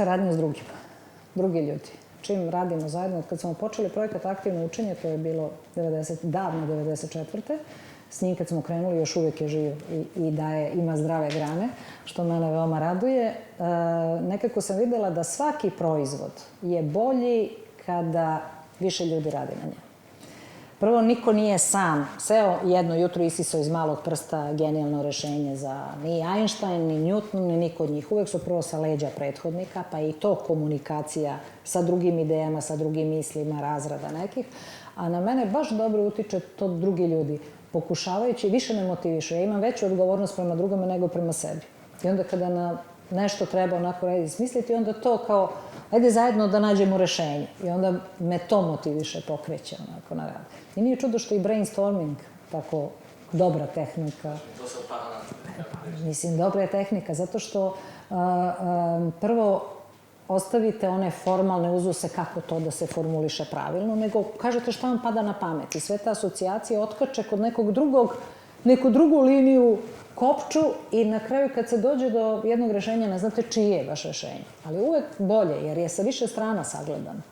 Saradnja s drugima, drugi ljudi. Čim radimo zajedno, kad smo počeli projekat Aktivno učenje, to je bilo davno 94. S njim kad smo krenuli, još uvijek je živ i ima zdrave grane, što mene veoma raduje. Nekako sam videla da svaki proizvod je bolji kada više ljudi radi na njemu. Prvo, niko nije sam seo jedno jutro isisao iz malog prsta genijalno rešenje za ni Einstein, ni Newton, ni niko od njih. Uvek su prvo sa leđa prethodnika, pa je i to komunikacija sa drugim idejama, sa drugim mislima, razrada nekih. A na mene baš dobro utiče to drugi ljudi. Pokušavajući, više me motivišu. Ja imam veću odgovornost prema drugome nego prema sebi. I onda kada na nešto treba onako smisliti, onda to kao, ajde zajedno da nađemo rešenje. I onda me to motiviše, pokreće onako na rad. I nije čudo što i brainstorming, tako dobra tehnika. To se otvara na... Mislim, dobra je tehnika, zato što prvo ostavite one formalne uzuse kako to da se formuliše pravilno, nego kažete šta vam pada na pamet. I sve te asocijacije otkače kod nekog drugog, neku drugu liniju kopču i na kraju kad se dođe do jednog rešenja ne znate čije je baš rešenje. Ali uvek bolje, jer je sa više strana sagledan.